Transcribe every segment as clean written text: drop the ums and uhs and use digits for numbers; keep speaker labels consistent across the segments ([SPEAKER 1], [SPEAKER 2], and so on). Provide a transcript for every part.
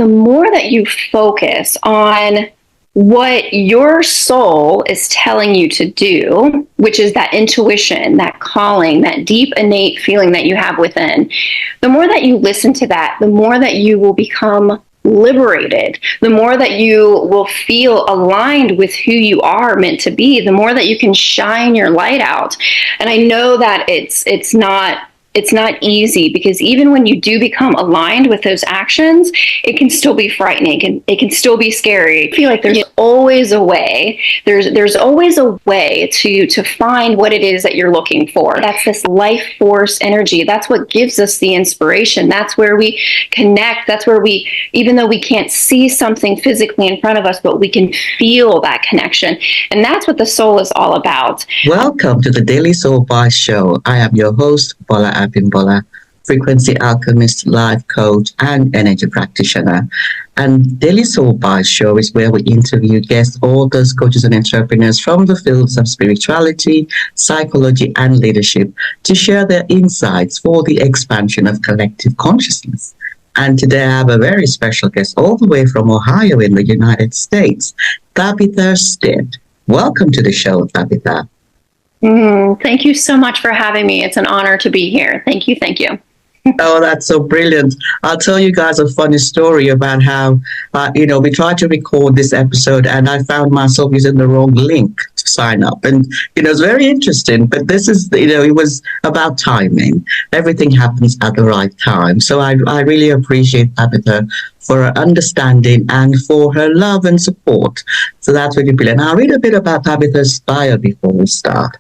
[SPEAKER 1] the more that you focus on what your soul is telling you to do, which is that intuition, that calling, that deep innate feeling that you have within, the more that you listen to that, the more that you will become liberated, the more that you will feel aligned with who you are meant to be, the more that you can shine your light out. And I know that it's not easy, because even when you do become aligned with those actions, it can still be frightening, and it can still be scary. I feel like there's always a way. There's always a way to find what it is that you're looking for. That's this life force energy. That's what gives us the inspiration. That's where we connect. That's where we, even though we can't see something physically in front of us, but we can feel that connection. And that's what the soul is all about.
[SPEAKER 2] Welcome to the Daily Soul Bytes show. I am your host, Bola Abimbola, frequency alchemist, life coach, and energy practitioner. And Daily Soul Bytes show is where we interview guest authors, coaches, and entrepreneurs from the fields of spirituality, psychology, and leadership to share their insights for the expansion of collective consciousness. And today I have a very special guest all the way from Ohio in the United States, Tabitha Stitt. Welcome to the show, Tabitha.
[SPEAKER 1] Thank you so much for having me. It's an honor to be here. Thank you. Thank you.
[SPEAKER 2] Oh, that's so brilliant. I'll tell you guys a funny story about how, we tried to record this episode and I found myself using the wrong link to sign up. And, it's very interesting, but this is, it was about timing. Everything happens at the right time. So I really appreciate Tabitha for her understanding and for her love and support. So that's really brilliant. I'll read a bit about Tabitha's bio before we start.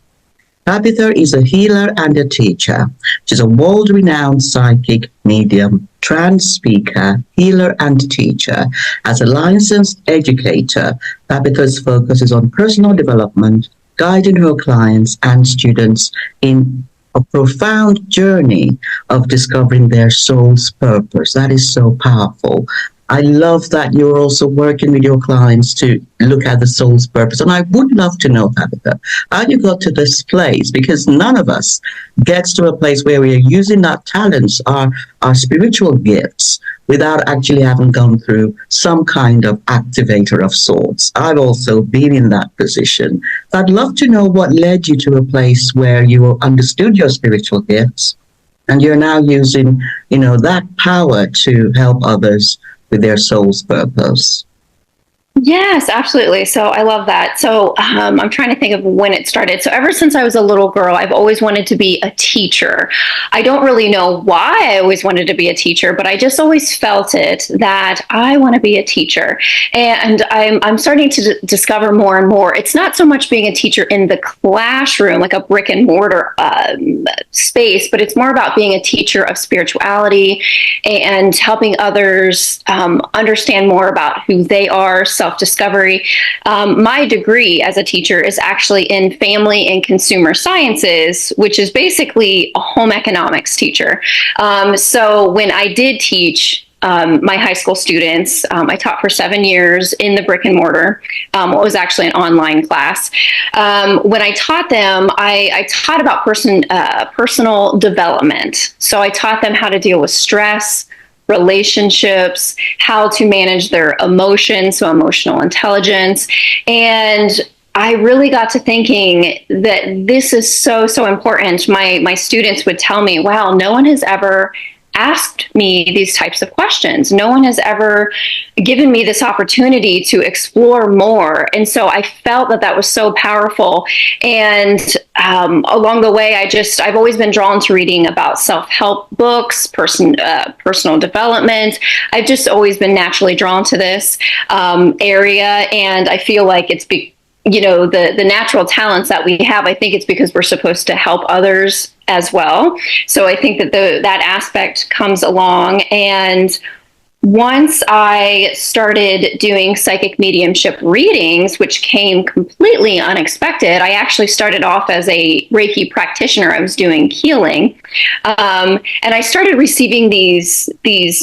[SPEAKER 2] Tabitha is a healer and a teacher. She's a world-renowned psychic, medium, trance speaker, healer, and teacher. As a licensed educator, Tabitha's focus is on personal development, guiding her clients and students in a profound journey of discovering their soul's purpose. That is so powerful. I love that you're also working with your clients to look at the soul's purpose. And I would love to know, Tabitha, how you got to this place, because none of us gets to a place where we are using our talents, our spiritual gifts, without actually having gone through some kind of activator of sorts. I've also been in that position. So I'd love to know what led you to a place where you understood your spiritual gifts and you're now using, that power to help others with their soul's purpose.
[SPEAKER 1] Yes, absolutely. So I love that. So I'm trying to think of when it started. So ever since I was a little girl, I've always wanted to be a teacher. I don't really know why I always wanted to be a teacher, but I just always felt it that I want to be a teacher. And I'm starting to discover more and more. It's not so much being a teacher in the classroom, like a brick and mortar space, but it's more about being a teacher of spirituality and helping others understand more about who they are, self-discovery. My degree as a teacher is actually in family and consumer sciences, which is basically a home economics teacher. So when I did teach my high school students, I taught for 7 years in the brick and mortar. It was actually an online class. When I taught them, I taught about personal development. So I taught them how to deal with stress, relationships, how to manage their emotions, so emotional intelligence. And I really got to thinking that this is so, so important. My students would tell me, wow, no one has ever asked me these types of questions. No one has ever given me this opportunity to explore more. And so I felt that was so powerful. And along the way, I've always been drawn to reading about self-help books, personal development. I've just always been naturally drawn to this area. And I feel like it's the natural talents that we have. I think it's because we're supposed to help others as well. So I think that that aspect comes along. And once I started doing psychic mediumship readings, which came completely unexpected, I actually started off as a Reiki practitioner. I was doing healing. And I started receiving these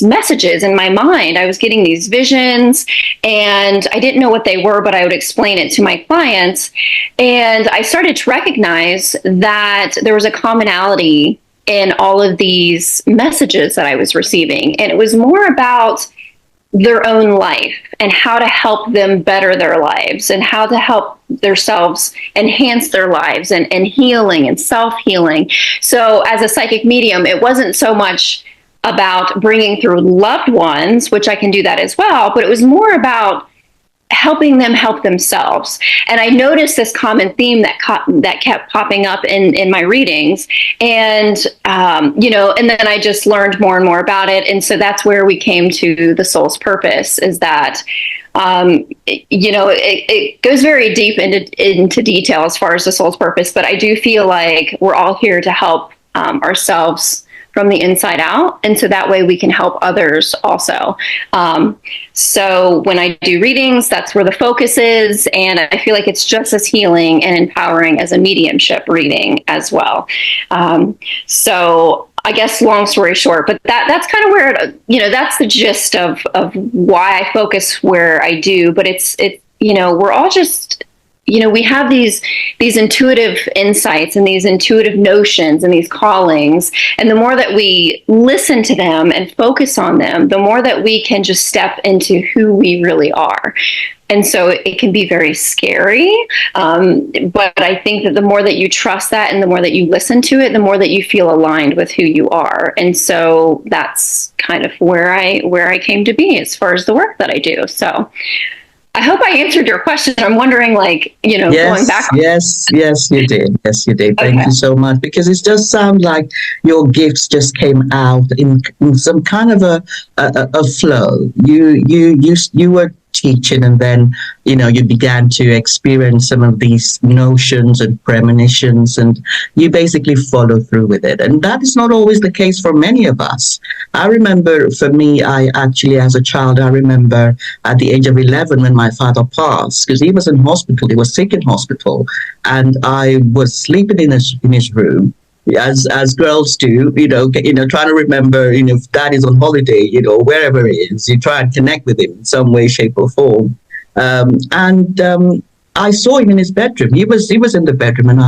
[SPEAKER 1] messages in my mind. I was getting these visions, and I didn't know what they were, but I would explain it to my clients. And I started to recognize that there was a commonality in all of these messages that I was receiving. And it was more about their own life and how to help them better their lives and how to help themselves enhance their lives and healing and self-healing. So as a psychic medium, it wasn't so much about bringing through loved ones, which I can do that as well, but it was more about helping them help themselves. And I noticed this common theme that kept popping up in my readings. And, and then I just learned more and more about it. And so that's where we came to the soul's purpose, is that, it goes very deep into detail as far as the soul's purpose. But I do feel like we're all here to help ourselves from the inside out. And so that way we can help others also. So when I do readings, that's where the focus is. And I feel like it's just as healing and empowering as a mediumship reading as well. So I guess long story short, but that's kind of where, that's the gist of why I focus where I do. But it's we're all just, we have these intuitive insights and these intuitive notions and these callings. And the more that we listen to them and focus on them, the more that we can just step into who we really are. And so it can be very scary. But I think that the more that you trust that and the more that you listen to it, the more that you feel aligned with who you are. And so that's kind of where I came to be as far as the work that I do. So I hope I answered your question. I'm wondering, going back.
[SPEAKER 2] Yes, you did. Yes, you did. Thank you so much. Because it just sounds like your gifts just came out in some kind of a flow. You were teaching, and then you began to experience some of these notions and premonitions, and you basically follow through with it. And that is not always the case for many of us. I remember, for me, I actually, as a child, I remember at the age of 11 when my father passed, because he was in hospital. He was sick in hospital, and I was sleeping in his room, as girls do, trying to remember, if dad is on holiday, wherever it is, you try and connect with him in some way, shape, or form. I saw him in his bedroom. He was in the bedroom, and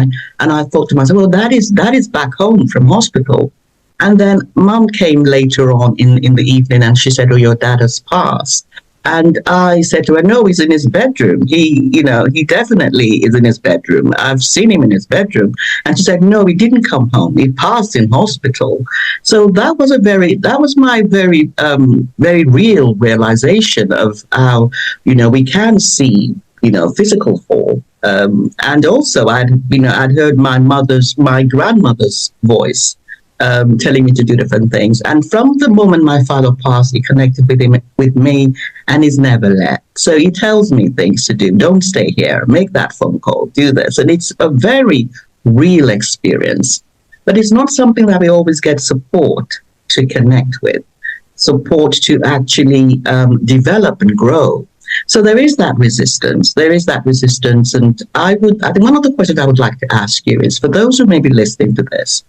[SPEAKER 2] I thought to myself, well, that is back home from hospital. And then Mum came later on in the evening, and she said, oh, your dad has passed. And I said to her, no, he's in his bedroom. He definitely is in his bedroom. I've seen him in his bedroom. And she said, no, he didn't come home. He passed in hospital. So that was my very, very real realization of how, we can see, physical form. And also I'd heard my grandmother's voice, telling me to do different things. And from the moment my father passed, he connected with me, and he's never left. So he tells me things to do. Don't stay here. Make that phone call. Do this. And it's a very real experience. But it's not something that we always get support to connect with, support to actually develop and grow. So there is that resistance. And I think one of the questions I would like to ask you is, for those who may be listening to this,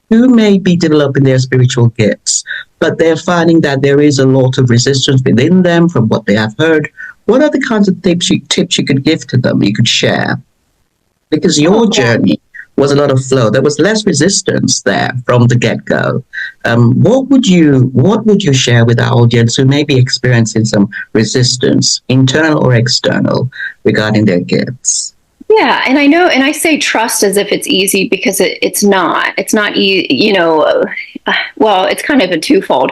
[SPEAKER 2] who may be developing their spiritual gifts, but they're finding that there is a lot of resistance within them from what they have heard. What are the kinds of tips you could give to them, you could share? Because your journey was a lot of flow. There was less resistance there from the get-go. What would you share with our audience who may be experiencing some resistance, internal or external, regarding their gifts?
[SPEAKER 1] Yeah, and I know, and I say trust as if it's easy, because it's not. It's not easy, well, it's kind of a twofold.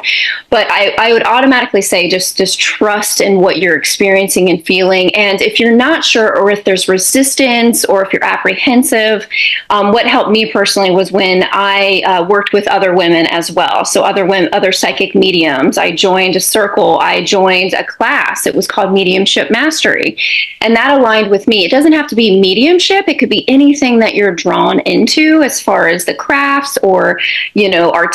[SPEAKER 1] But I would automatically say just trust in what you're experiencing and feeling. And if you're not sure, or if there's resistance, or if you're apprehensive, what helped me personally was when I worked with other women as well. So other psychic mediums. I joined a circle. I joined a class. It was called Mediumship Mastery. And that aligned with me. It doesn't have to be mediumship. It could be anything that you're drawn into as far as the crafts, or,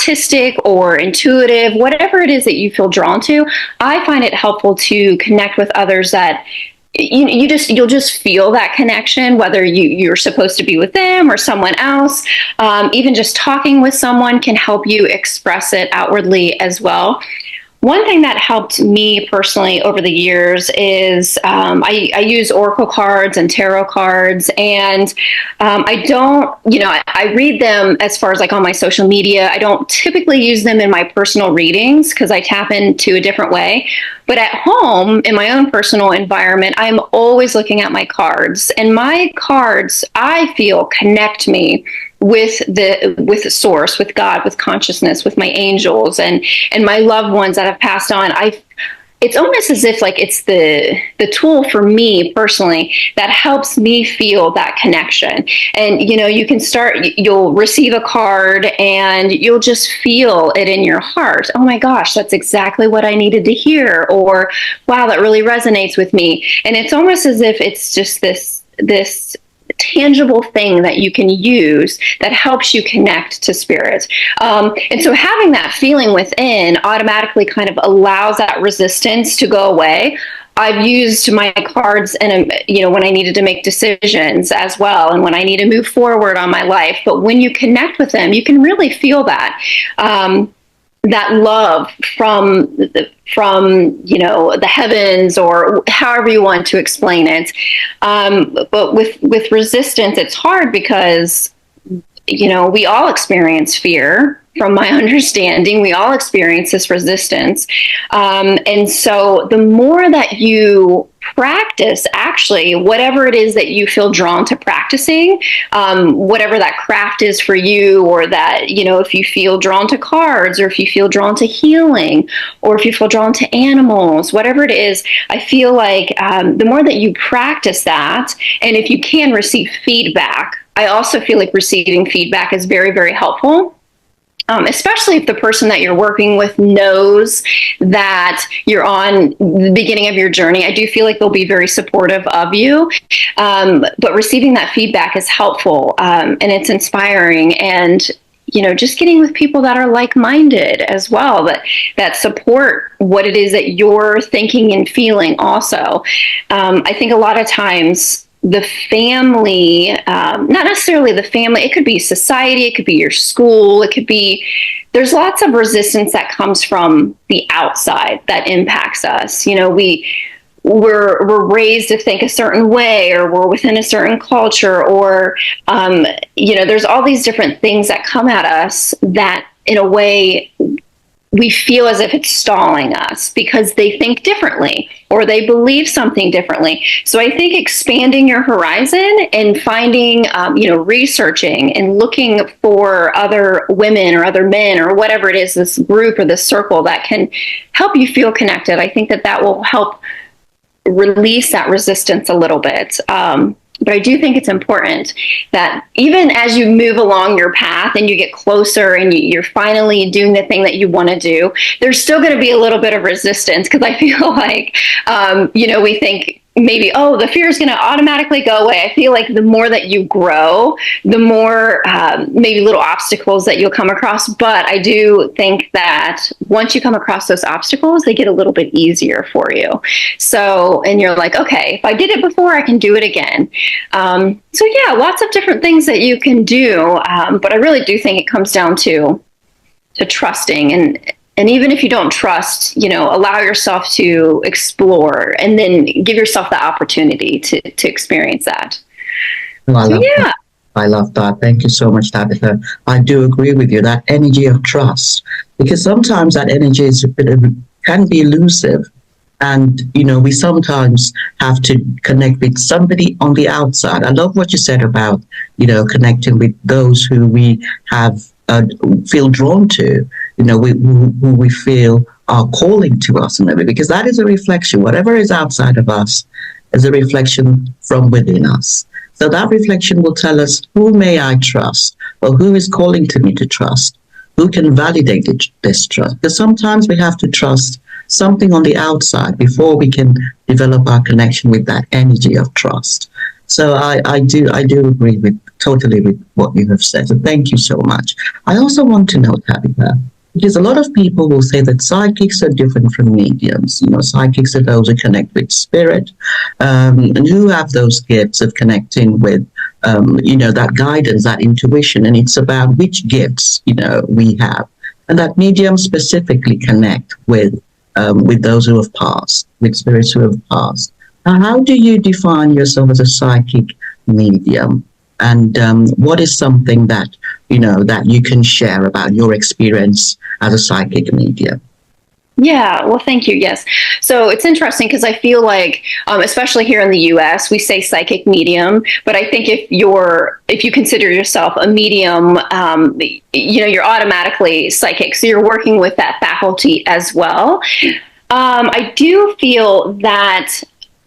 [SPEAKER 1] artistic or intuitive, whatever it is that you feel drawn to. I find it helpful to connect with others that you'll just feel that connection, whether you're supposed to be with them or someone else. Even just talking with someone can help you express it outwardly as well. One thing that helped me personally over the years is I use oracle cards and tarot cards, and I don't, I read them as far as like on my social media. I don't typically use them in my personal readings because I tap into a different way. But at home, in my own personal environment, I'm always looking at my cards, and my cards, I feel, connect me with the source, with God, with consciousness, with my angels and my loved ones that have passed on. It's almost as if like it's the tool for me personally that helps me feel that connection. And you'll receive a card and you'll just feel it in your heart. Oh my gosh, that's exactly what I needed to hear. Or wow, that really resonates with me. And it's almost as if it's just this tangible thing that you can use that helps you connect to spirit. And so having that feeling within automatically kind of allows that resistance to go away. I've used my cards and when I needed to make decisions as well, and when I need to move forward on my life. But when you connect with them, you can really feel that that love from the heavens, or however you want to explain it. But with resistance, it's hard because we all experience fear. From my understanding, we all experience this resistance. And so the more that you practice, actually, whatever it is that you feel drawn to practicing, whatever that craft is for you, or that, if you feel drawn to cards, or if you feel drawn to healing, or if you feel drawn to animals, whatever it is, I feel like the more that you practice that, and if you can receive feedback, I also feel like receiving feedback is very, very helpful. Especially if the person that you're working with knows that you're on the beginning of your journey. I do feel like they'll be very supportive of you. But receiving that feedback is helpful, and it's inspiring. And, just getting with people that are like-minded as well, that support what it is that you're thinking and feeling also. I think a lot of times, the family, not necessarily the family, it could be society, it could be your school, there's lots of resistance that comes from the outside that impacts us. We're raised to think a certain way, or we're within a certain culture, or, there's all these different things that come at us that in a way we feel as if it's stalling us because they think differently or they believe something differently. So I think expanding your horizon and finding, researching and looking for other women or other men or whatever it is, this group or this circle that can help you feel connected. I think that will help release that resistance a little bit. But I do think it's important that even as you move along your path and you get closer and you're finally doing the thing that you want to do, there's still going to be a little bit of resistance, because I feel like, we think maybe, the fear is going to automatically go away. I feel like the more that you grow, the more maybe little obstacles that you'll come across. But I do think that once you come across those obstacles, they get a little bit easier for you. So, and you're like, okay, if I did it before, I can do it again. So yeah, lots of different things that you can do. But I really do think it comes down to trusting, and even if you don't trust, allow yourself to explore, and then give yourself the opportunity to experience that.
[SPEAKER 2] Oh, I love that. Thank you so much, Tabitha. I do agree with you, that energy of trust, because sometimes that energy can be elusive. And, we sometimes have to connect with somebody on the outside. I love what you said about, connecting with those who we feel drawn to, who we feel are calling to us, and everything, because that is a reflection. Whatever is outside of us is a reflection from within us. So that reflection will tell us, who may I trust, or who is calling to me to trust, who can validate this trust. Because sometimes we have to trust something on the outside before we can develop our connection with that energy of trust. So I do agree totally with what you have said. So thank you so much. I also want to know, Tabitha, because a lot of people will say that psychics are different from mediums. Psychics are those who connect with spirit, and who have those gifts of connecting with, that guidance, that intuition. And it's about which gifts, we have. And that mediums specifically connect with with those who have passed, with spirits who have passed. How do you define yourself as a psychic medium? And what is something that that you can share about your experience as a psychic medium?
[SPEAKER 1] Yeah, well, thank you. Yes. So it's interesting because I feel like, especially here in the US, we say psychic medium, but I think if you consider yourself a medium, you're automatically psychic. So you're working with that faculty as well. I do feel that,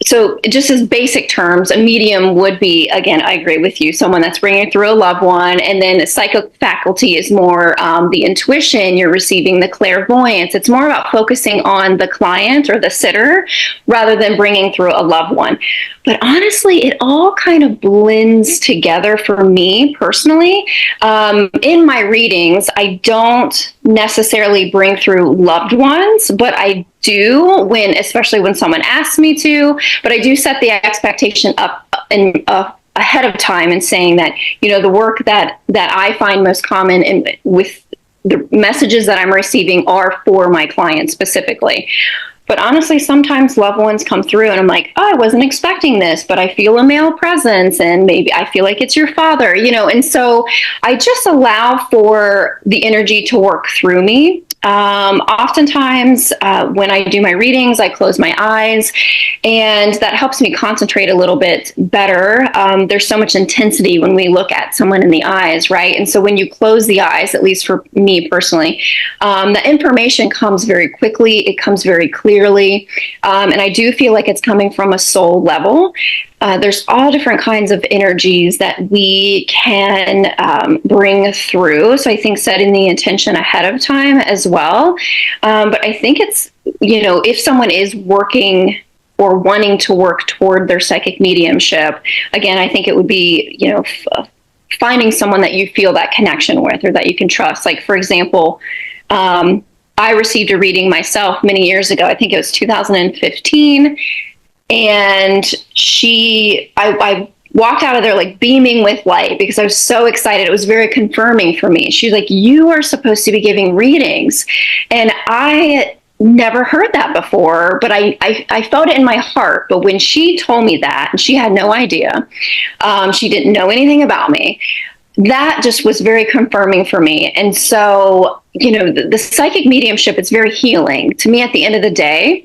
[SPEAKER 1] so just as basic terms, a medium would be, again, I agree with you, someone that's bringing through a loved one. And then the psychic faculty is more the intuition, you're receiving the clairvoyance. It's more about focusing on the client or the sitter rather than bringing through a loved one. But honestly, it all kind of blends together for me personally. In my readings, I don't necessarily bring through loved ones, but I do especially when someone asks me to, but I do set the expectation up ahead of time and saying that, the work that I find most common with the messages that I'm receiving are for my clients specifically. But honestly, sometimes loved ones come through and I'm like, oh, I wasn't expecting this, but I feel a male presence and maybe I feel like it's your father, and so I just allow for the energy to work through me. Oftentimes, when I do my readings, I close my eyes, and that helps me concentrate a little bit better. There's so much intensity when we look at someone in the eyes, right? And so when you close the eyes, at least for me personally, the information comes very quickly. It comes very clearly. And I do feel like it's coming from a soul level. There's all different kinds of energies that we can bring through. So I think setting the intention ahead of time as well. But I think it's, if someone is working or wanting to work toward their psychic mediumship, again, I think it would be, finding someone that you feel that connection with or that you can trust. Like, for example, I received a reading myself many years ago. I think it was 2015. And I walked out of there like beaming with light because I was so excited. It was very confirming for me. She's like, you are supposed to be giving readings. And I never heard that before, but I felt it in my heart. But when she told me that, and she had no idea, she didn't know anything about me, that just was very confirming for me. And so, the psychic mediumship, it's very healing. To me, at the end of the day,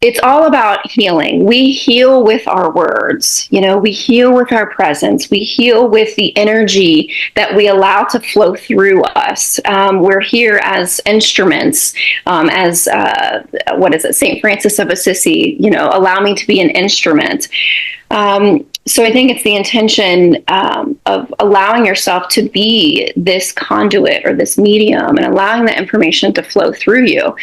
[SPEAKER 1] it's all about healing. We heal with our words, we heal with our presence. We heal with the energy that we allow to flow through us. We're here as instruments, St. Francis of Assisi, allow me to be an instrument. So I think it's the intention of allowing yourself to be this conduit or this medium and allowing the information to flow through you.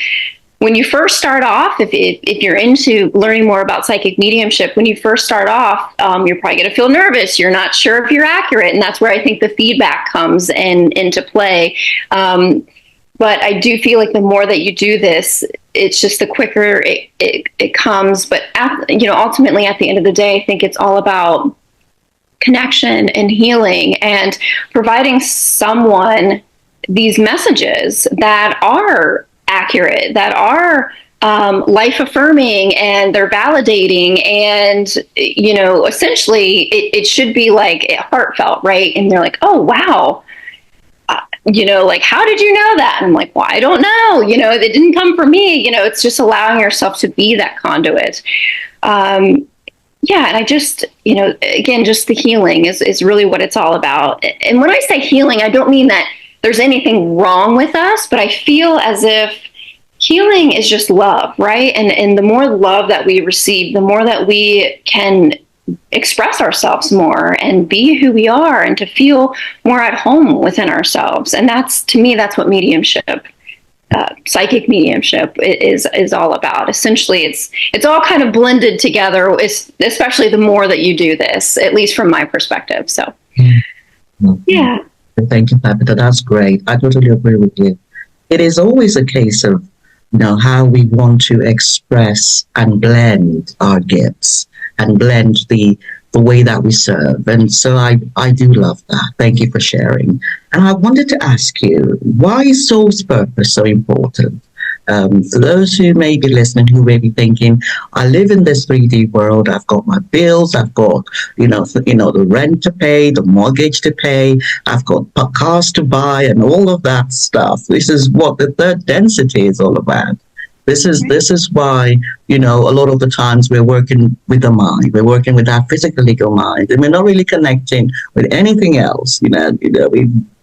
[SPEAKER 1] When you first start off, if you're into learning more about psychic mediumship, when you first start off, you're probably going to feel nervous. You're not sure if you're accurate. And that's where I think the feedback comes into play. But I do feel like the more that you do this, it's just the quicker it comes. But ultimately, at the end of the day, I think it's all about connection and healing and providing someone these messages that are accurate, that are life affirming, and they're validating, and essentially it should be like heartfelt, right? And they're like, oh wow, like, how did you know that? And I'm like, well, I don't know, it didn't come from me. It's just allowing yourself to be that conduit. And I just, again, just the healing is really what it's all about. And when I say healing, I don't mean that there's anything wrong with us, but I feel as if healing is just love, right? And the more love that we receive, the more that we can express ourselves more and be who we are and to feel more at home within ourselves. And to me, that's what mediumship, psychic mediumship is all about. Essentially, it's all kind of blended together, especially the more that you do this, at least from my perspective. So, yeah.
[SPEAKER 2] Thank you, Tabitha. That's great. I totally agree with you. It is always a case of, how we want to express and blend our gifts and blend the way that we serve. And so I do love that. Thank you for sharing. And I wanted to ask you, why is soul's purpose so important? For those who may be listening, who may be thinking, I live in this 3D world. I've got my bills. I've got, the rent to pay, the mortgage to pay. I've got cars to buy and all of that stuff. This is what the third density is all about. This is why, a lot of the times we're working with the mind. We're working with our physical ego mind, and we're not really connecting with anything else.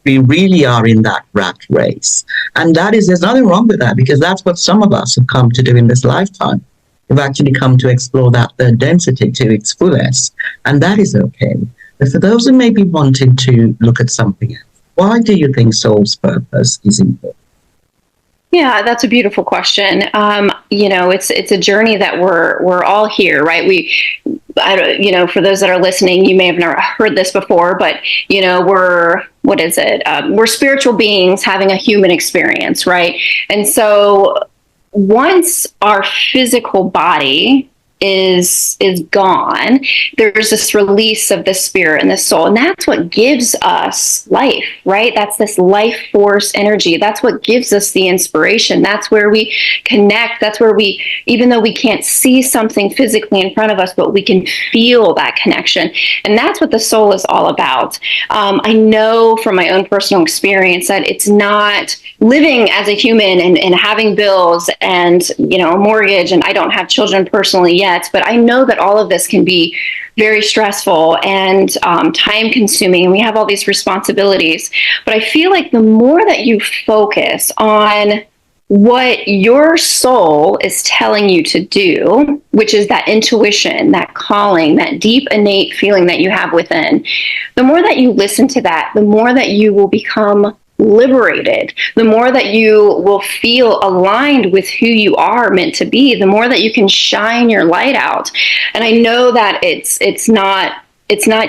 [SPEAKER 2] We really are in that rat race. And there's nothing wrong with that, because that's what some of us have come to do in this lifetime. We've actually come to explore that third density to its fullest. And that is okay. But for those who may be wanting to look at something else, why do you think soul's purpose is important?
[SPEAKER 1] Yeah, that's a beautiful question. It's a journey that we're all here, right? For those that are listening, you may have never heard this before, but what is it? We're spiritual beings having a human experience, right? And so once our physical body is gone, there's this release of the spirit and the soul, and that's what gives us life, right? That's this life force energy. That's what gives us the inspiration. That's where we connect. That's where even though we can't see something physically in front of us, but we can feel that connection, and that's what the soul is all about. I know from my own personal experience that it's not living as a human and having bills and a mortgage, and I don't have children personally yet, but I know that all of this can be very stressful and time consuming, and we have all these responsibilities. But I feel like the more that you focus on what your soul is telling you to do, which is that intuition, that calling, that deep innate feeling that you have within, the more that you listen to that, the more that you will become liberated, the more that you will feel aligned with who you are meant to be, the more that you can shine your light out. And I know that it's not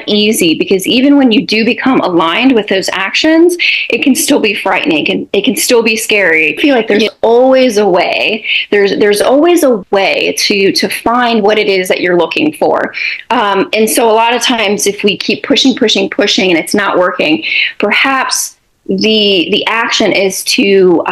[SPEAKER 1] easy, because even when you do become aligned with those actions, it can still be frightening, and it can still be scary. I feel like there's always a way. There's always a way to find what it is that you're looking for. And so a lot of times, if we keep pushing, and it's not working, perhaps the action is to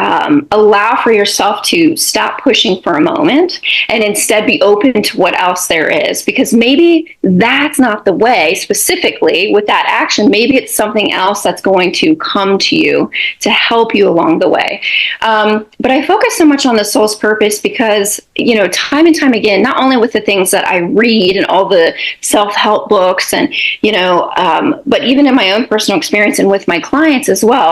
[SPEAKER 1] allow for yourself to stop pushing for a moment and instead be open to what else there is, because maybe that's not the way specifically with that action. Maybe it's something else that's going to come to you to help you along the way. But I focus so much on the soul's purpose because, time and time again, not only with the things that I read and all the self-help books and, but even in my own personal experience and with my clients as well,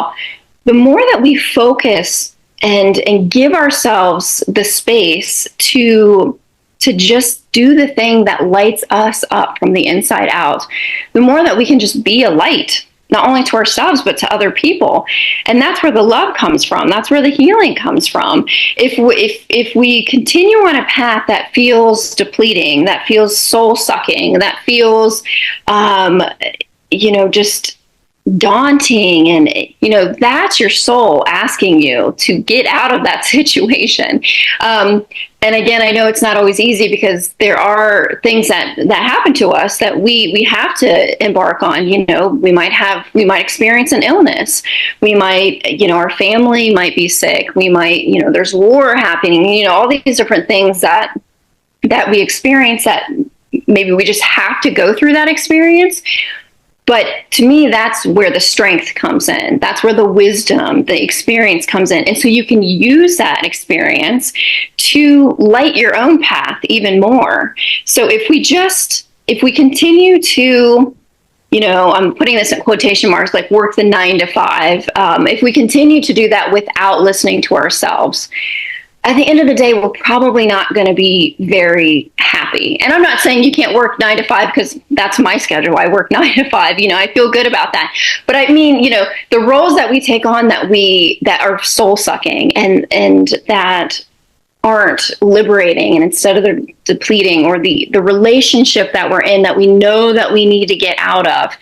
[SPEAKER 1] the more that we focus and give ourselves the space to just do the thing that lights us up from the inside out, the more that we can just be a light, not only to ourselves, but to other people. And that's where the love comes from. That's where the healing comes from. If we continue on a path that feels depleting, that feels soul sucking, that feels, just daunting, and that's your soul asking you to get out of that situation. And again, I know it's not always easy, because there are things that happen to us that we have to embark on. We might experience an illness. We might, our family might be sick. We might, there's war happening. All these different things that we experience, that maybe we just have to go through that experience. But to me, that's where the strength comes in. That's where the wisdom, the experience comes in. And so you can use that experience to light your own path even more. So if we continue to, I'm putting this in quotation marks, like work the 9 to 5, if we continue to do that without listening to ourselves, at the end of the day, we're probably not going to be very happy. And I'm not saying you can't work 9 to 5, because that's my schedule. I work 9 to 5. I feel good about that. But I mean, the roles that we take on that are soul sucking and that aren't liberating, and instead of the depleting, or the relationship that we're in that we know that we need to get out of,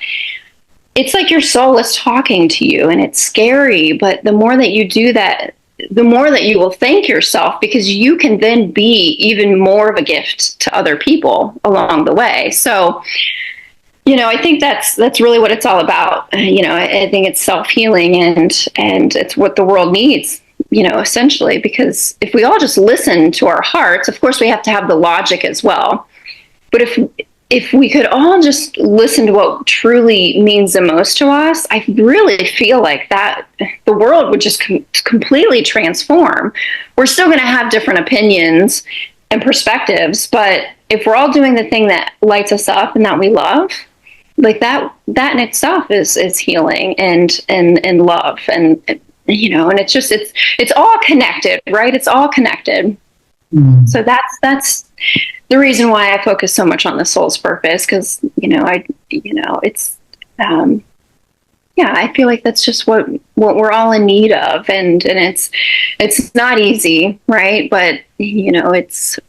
[SPEAKER 1] it's like your soul is talking to you, and it's scary. But the more that you do that, the more that you will thank yourself, because you can then be even more of a gift to other people along the way. So, I think that's really what it's all about. I think it's self-healing, and it's what the world needs. essentially, because if we all just listen to our hearts, of course we have to have the logic as well. But if we could all just listen to what truly means the most to us, I really feel like that the world would just completely transform. We're still going to have different opinions and perspectives, but if we're all doing the thing that lights us up and that we love, like that in itself is healing and love, and and it's all connected, right? It's all connected. So that's the reason why I focus so much on the soul's purpose, because it's I feel like that's just what we're all in need of, and it's not easy, right? But it's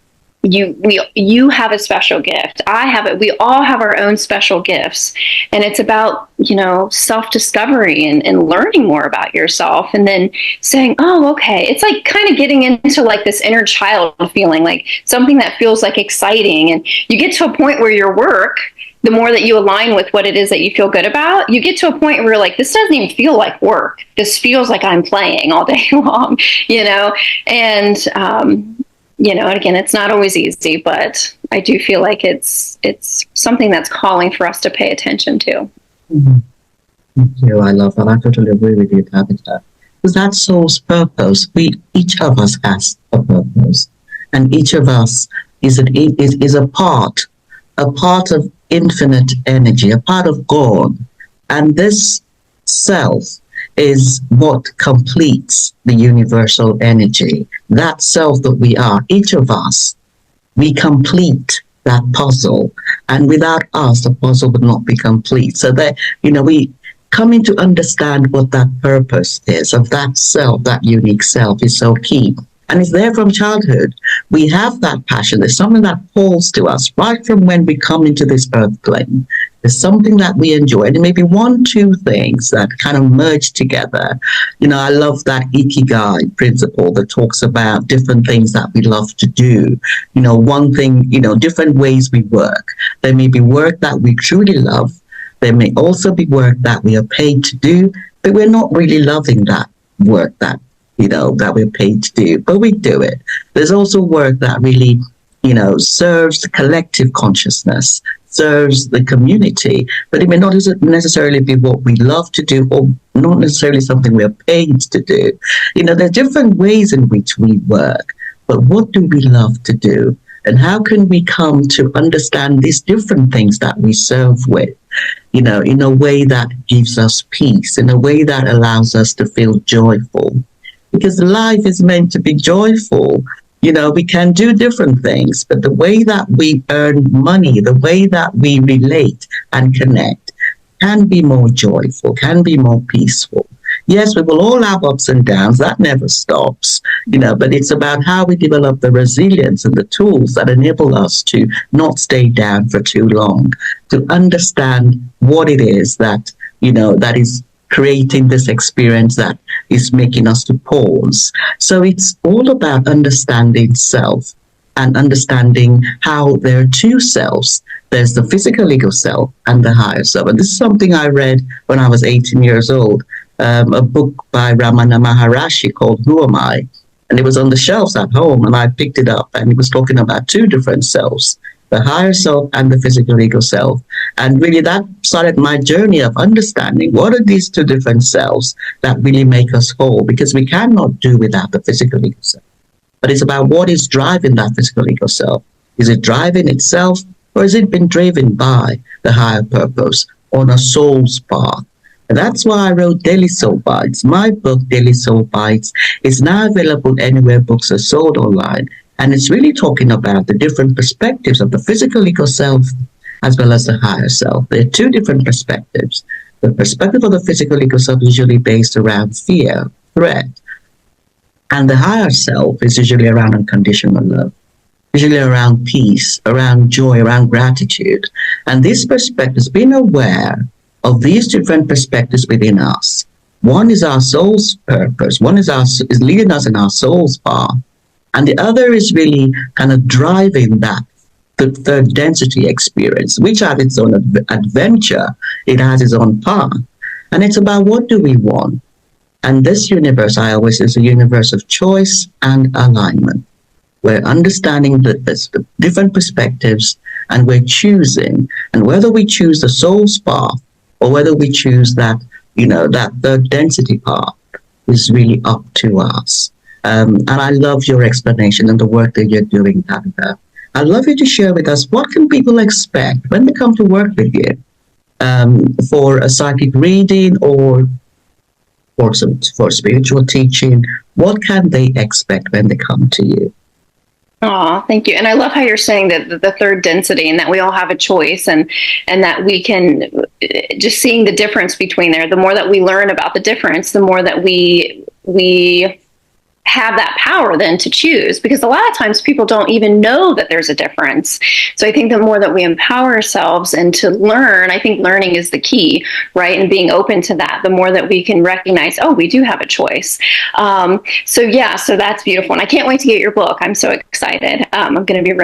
[SPEAKER 1] you have a special gift. I have it. We all have our own special gifts, and it's about self-discovery and learning more about yourself, and then saying, oh, okay, it's like kind of getting into like this inner child feeling, like something that feels like exciting. And you get to a point where your work, the more that you align with what it is that you feel good about, you get to a point where you're like, this doesn't even feel like work. This feels like I'm playing all day long, and again, it's not always easy, but I do feel like it's something that's calling for us to pay attention to.
[SPEAKER 2] Mm-hmm. Thank you. I love that. I totally agree with you, Tabitha. Because that soul's purpose, each of us has a purpose, and each of us is a part of infinite energy, a part of God, and this self is what completes the universal energy. That self that we are, each of us, we complete that puzzle. And without us, the puzzle would not be complete. So that, we coming to understand what that purpose is of that self, that unique self, is so key. And it's there from childhood. We have that passion. There's something that calls to us right from when we come into this earth plane. There's something that we enjoy. And maybe one, two things that kind of merge together. I love that Ikigai principle that talks about different things that we love to do. One thing, different ways we work. There may be work that we truly love. There may also be work that we are paid to do, but we're not really loving that work that we're paid to do, but we do it. There's also work that really, serves the collective consciousness, serves the community, but it may not necessarily be what we love to do, or not necessarily something we're paid to do. There are different ways in which we work, but what do we love to do? And how can we come to understand these different things that we serve with, in a way that gives us peace, in a way that allows us to feel joyful? Because life is meant to be joyful. We can do different things, but the way that we earn money, the way that we relate and connect can be more joyful, can be more peaceful. Yes, we will all have ups and downs. That never stops, but it's about how we develop the resilience and the tools that enable us to not stay down for too long, to understand what it is that, that is creating this experience that is making us to pause. So it's all about understanding self and understanding how there are two selves. There's the physical ego self and the higher self. And this is something I read when I was 18 years old, a book by Ramana Maharishi called Who Am I? And it was on the shelves at home, and I picked it up, and it was talking about two different selves, the higher self and the physical ego self. And really that started my journey of understanding what are these two different selves that really make us whole, because we cannot do without the physical ego self. But it's about what is driving that physical ego self. Is it driving itself, or has it been driven by the higher purpose on a soul's path? And that's why I wrote Daily Soul Bytes. My book, Daily Soul Bytes, is now available anywhere books are sold online. And it's really talking about the different perspectives of the physical ego self as well as the higher self. There are two different perspectives. The perspective of the physical ego self is usually based around fear, threat. And the higher self is usually around unconditional love, usually around peace, around joy, around gratitude. And this perspective is being aware of these different perspectives within us. One is our soul's purpose. One is leading us in our soul's path. And the other is really kind of driving that the third density experience, which has its own adventure. It has its own path. And it's about what do we want? And this universe, I always say, is a universe of choice and alignment. We're understanding that there's different perspectives and we're choosing. And whether we choose the soul's path or whether we choose that, that third density path is really up to us. And I love your explanation and the work that you're doing, Tabitha. I'd love you to share with us what can people expect when they come to work with you for a psychic reading or for spiritual teaching. What can they expect when they come to you?
[SPEAKER 1] Oh, thank you. And I love how you're saying that the third density and that we all have a choice and that we can just seeing the difference between there. The more that we learn about the difference, the more that we have that power then to choose, because a lot of times people don't even know that there's a difference. So I think the more that we empower ourselves and to learn, I think learning is the key, right? And being open to that, the more that we can recognize, oh, we do have a choice. So that's beautiful. And I can't wait to get your book. I'm so excited. I'm going to be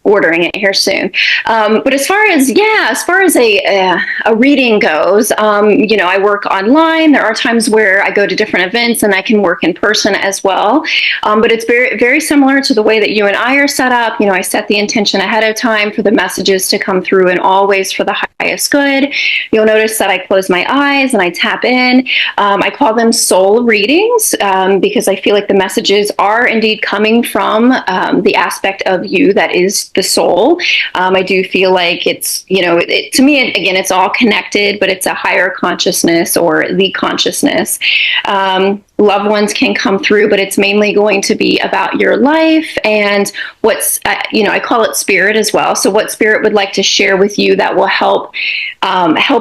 [SPEAKER 1] ordering it here soon. But as far as a reading goes, I work online. There are times where I go to different events and I can work in person as well. But it's very, very similar to the way that you and I are set up. I set the intention ahead of time for the messages to come through and always for the highest good. You'll notice that I close my eyes and I tap in. I call them soul readings because I feel like the messages are indeed coming from the aspect of you that is the soul. I do feel like it's, to me, again, it's all connected, but it's a higher consciousness or the consciousness. Loved ones can come through, but it's mainly going to be about your life and what's, I call it spirit as well. So what spirit would like to share with you that will help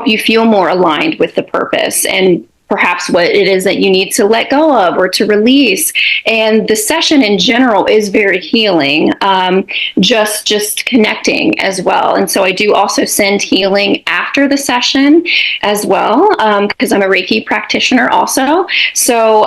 [SPEAKER 1] you feel more aligned with the purpose and perhaps what it is that you need to let go of or to release. And the session in general is very healing, just connecting as well. And so I do also send healing after the session as well, because I'm a Reiki practitioner also. So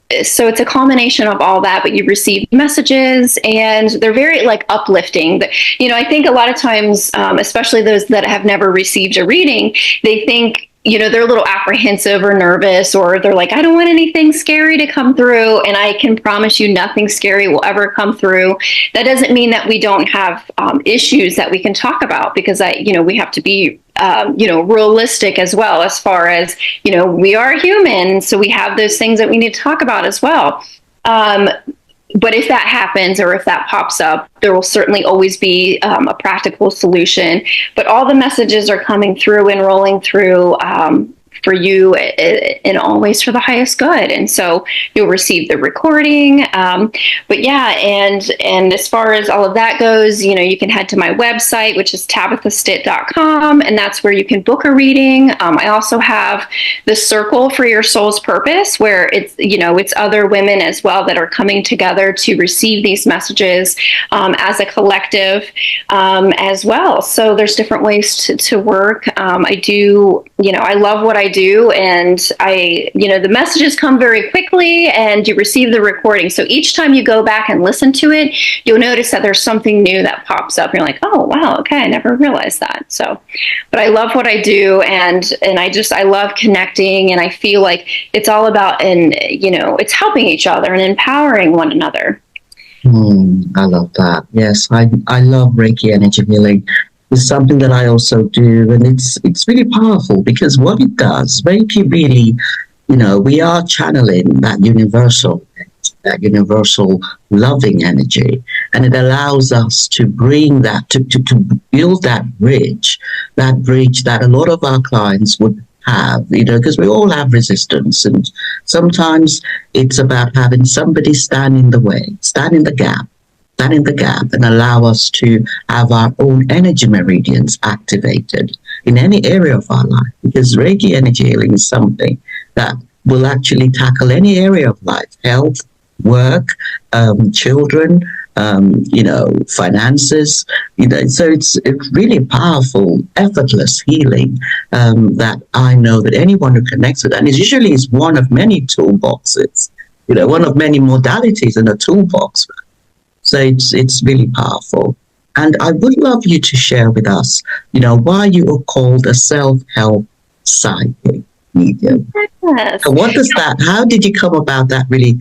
[SPEAKER 1] it's a combination of all that, but you receive messages and they're very uplifting. I think a lot of times, especially those that have never received a reading, they think, they're a little apprehensive or nervous, or they're like, I don't want anything scary to come through. And I can promise you nothing scary will ever come through. That doesn't mean that we don't have issues that we can talk about, because we have to be realistic as well, as far as, we are human. So we have those things that we need to talk about as well. But if that happens or if that pops up, there will certainly always be a practical solution. But all the messages are coming through and rolling through for you and always for the highest good. And so you'll receive the recording. But yeah, and as far as all of that goes, you can head to my website, which is tabithastitt.com, and that's where you can book a reading. I also have the Circle for Your Soul's Purpose, where it's other women as well that are coming together to receive these messages as a collective as well. So there's different ways to work. I love what I do, and the messages come very quickly and you receive the recording. So each time you go back and listen to it, you'll notice that there's something new that pops up. You're like, oh, wow, okay, I never realized that. So, but I love what I do, and I love connecting, and I feel like it's all about, it's helping each other and empowering one another.
[SPEAKER 2] I love that. Yes, I love Reiki energy healing. It's something that I also do, and it's really powerful because what it does, Reiki really, we are channeling that universal loving energy, and it allows us to bring that to build that bridge that a lot of our clients would have, because we all have resistance, and sometimes it's about having somebody stand in the way, stand in the gap, and allow us to have our own energy meridians activated in any area of our life, because Reiki energy healing is something that will actually tackle any area of life: health, work, children, finances, so it's really powerful, effortless healing that I know that anyone who connects with, and it usually is one of many toolboxes, one of many modalities in a toolbox. So it's really powerful. And I would love you to share with us, why you are called a self-help psychic. medium.
[SPEAKER 1] Yes.
[SPEAKER 2] So how did you come about that really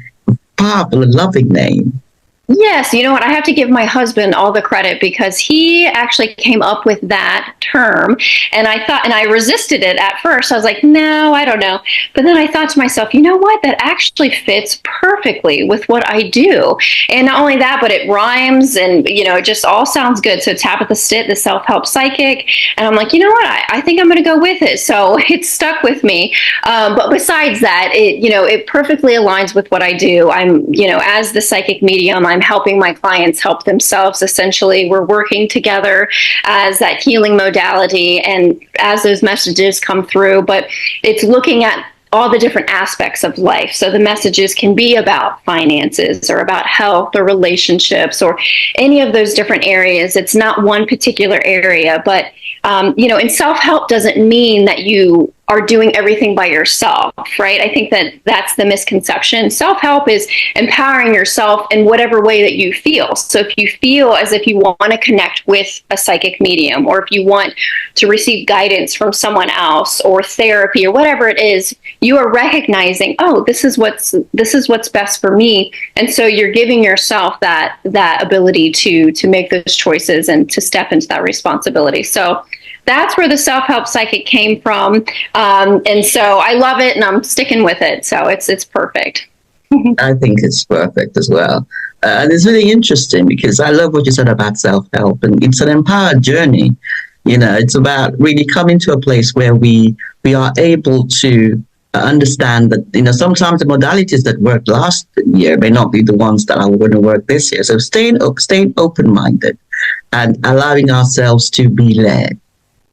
[SPEAKER 2] powerful and loving name?
[SPEAKER 1] Yes, you know what? I have to give my husband all the credit because he actually came up with that term. And I resisted it at first. I was like, no, I don't know. But then I thought to myself, you know what? That actually fits perfectly with what I do. And not only that, but it rhymes and, it just all sounds good. So Tabitha Stitt, the self-help psychic. And I'm like, you know what? I think I'm going to go with it. So it stuck with me. But besides that, it perfectly aligns with what I do. I'm, as the psychic medium, I'm helping my clients help themselves. Essentially, we're working together as that healing modality and as those messages come through, but it's looking at all the different aspects of life. So the messages can be about finances or about health or relationships or any of those different areas. It's not one particular area, but and self-help doesn't mean that you are doing everything by yourself, right? I think that that's the misconception. Self-help is empowering yourself in whatever way that you feel. So if you feel as if you want to connect with a psychic medium, or if you want to receive guidance from someone else or therapy or whatever it is, you are recognizing, oh, this is what's best for me. And so you're giving yourself that ability to make those choices and to step into that responsibility. So that's where the self-help psychic came from. And so I love it and I'm sticking with it. So it's perfect.
[SPEAKER 2] I think it's perfect as well. And it's really interesting because I love what you said about self-help, and it's an empowered journey. It's about really coming to a place where we are able to understand that, sometimes the modalities that worked last year may not be the ones that are going to work this year. So staying open-minded and allowing ourselves to be led.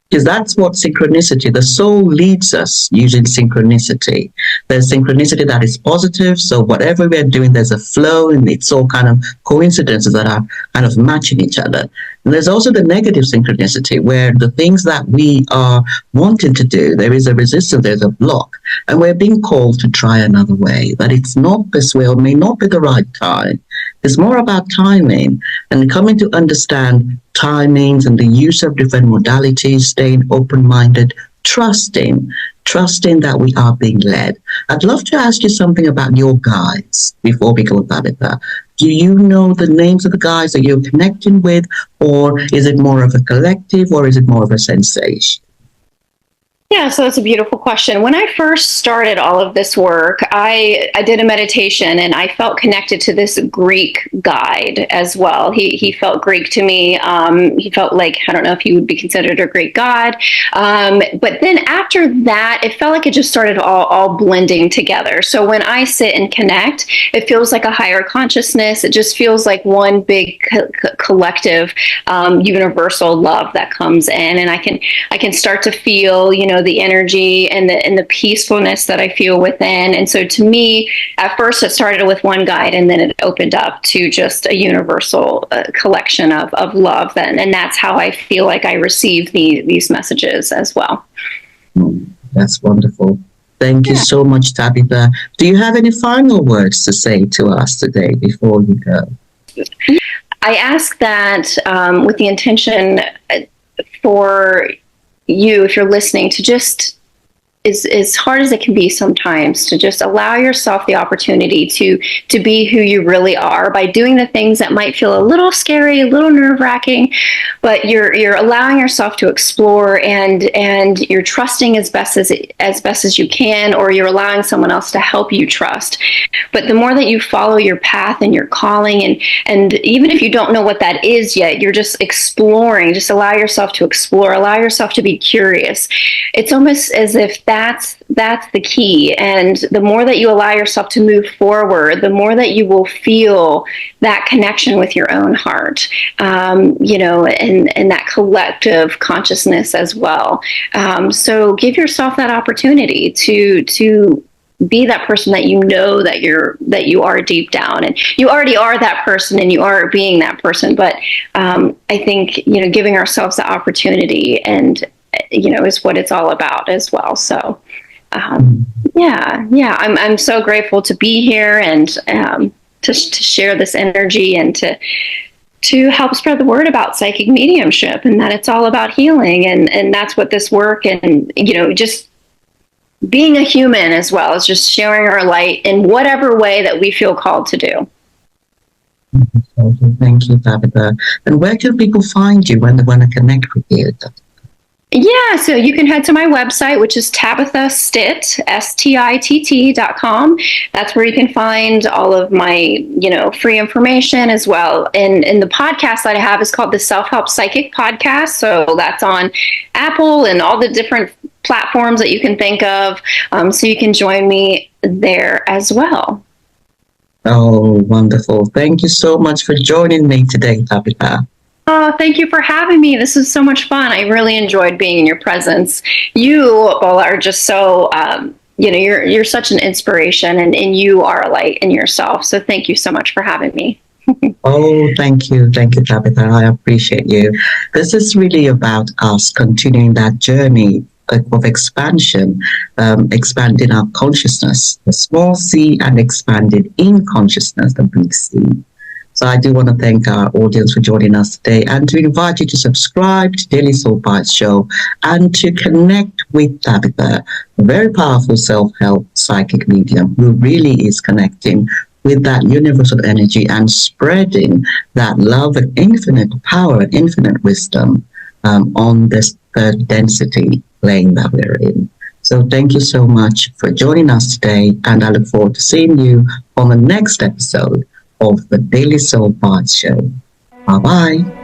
[SPEAKER 2] Because that's what synchronicity, the soul leads us using synchronicity. There's synchronicity that is positive. So whatever we're doing, there's a flow and it's all kind of coincidences that are kind of matching each other. And there's also the negative synchronicity where the things that we are wanting to do, there is a resistance, there's a block, and we're being called to try another way, that it's not this way or may not be the right time. It's more about timing and coming to understand timings and the use of different modalities, staying open-minded, trusting that we are being led. I'd love to ask you something about your guides before we go about it. Do you know the names of the guides that you're connecting with, or is it more of a collective, or is it more of a sensation?
[SPEAKER 1] Yeah, so that's a beautiful question. When I first started all of this work, I did a meditation and I felt connected to this Greek guide as well. He felt Greek to me. He felt like, I don't know if he would be considered a Greek god. But then after that, it felt like it just started all blending together. So when I sit and connect, it feels like a higher consciousness. It just feels like one big collective, universal love that comes in, and I can start to feel, the energy and the peacefulness that I feel within. And so to me, at first it started with one guide and then it opened up to just a universal collection of love. And that's how I feel like I receive these messages as well.
[SPEAKER 2] That's wonderful. Thank you so much, Tabitha. Do you have any final words to say to us today before you go?
[SPEAKER 1] I ask that with the intention for you, if you're listening, to just, as hard as it can be sometimes, to just allow yourself the opportunity to be who you really are by doing the things that might feel a little scary, a little nerve-wracking, but you're allowing yourself to explore and you're trusting as best as you can, or you're allowing someone else to help you trust. But the more that you follow your path and your calling, and even if you don't know what that is yet, you're just exploring. Just allow yourself to explore. Allow yourself to be curious. It's almost as if that's the key. And the more that you allow yourself to move forward, the more that you will feel that connection with your own heart, and that collective consciousness as well. So give yourself that opportunity to be that person that that you are deep down, and you already are that person, and you are being that person. But I think giving ourselves the opportunity and is what it's all about as well. So I'm so grateful to be here and to share this energy and to help spread the word about psychic mediumship, and that it's all about healing, and that's what this work and just being a human as well as just sharing our light in whatever way that we feel called to do.
[SPEAKER 2] Thank you, Tabitha. And where can people find you when they want to connect with you?
[SPEAKER 1] Yeah, so you can head to my website, which is Tabitha Stitt, STITT.com. That's where you can find all of my, free information as well. And the podcast that I have is called the Self-Help Psychic Podcast. So that's on Apple and all the different platforms that you can think of. So you can join me there as well.
[SPEAKER 2] Oh, wonderful. Thank you so much for joining me today, Tabitha.
[SPEAKER 1] Oh, thank you for having me. This is so much fun. I really enjoyed being in your presence. You, Bola, are just so, you're such an inspiration, and you are a light in yourself. So thank you so much for having me.
[SPEAKER 2] Oh, thank you. Thank you, Tabitha. I appreciate you. This is really about us continuing that journey of expansion, expanding our consciousness, the small c, and expanded in consciousness, the big C. So I do want to thank our audience for joining us today and to invite you to subscribe to Daily Soul Bytes show and to connect with Tabitha, a very powerful self-help psychic medium who really is connecting with that universal energy and spreading that love and infinite power and infinite wisdom on this third density plane that we're in. So thank you so much for joining us today, and I look forward to seeing you on the next episode of the Daily Soul Bytes show. Bye-bye.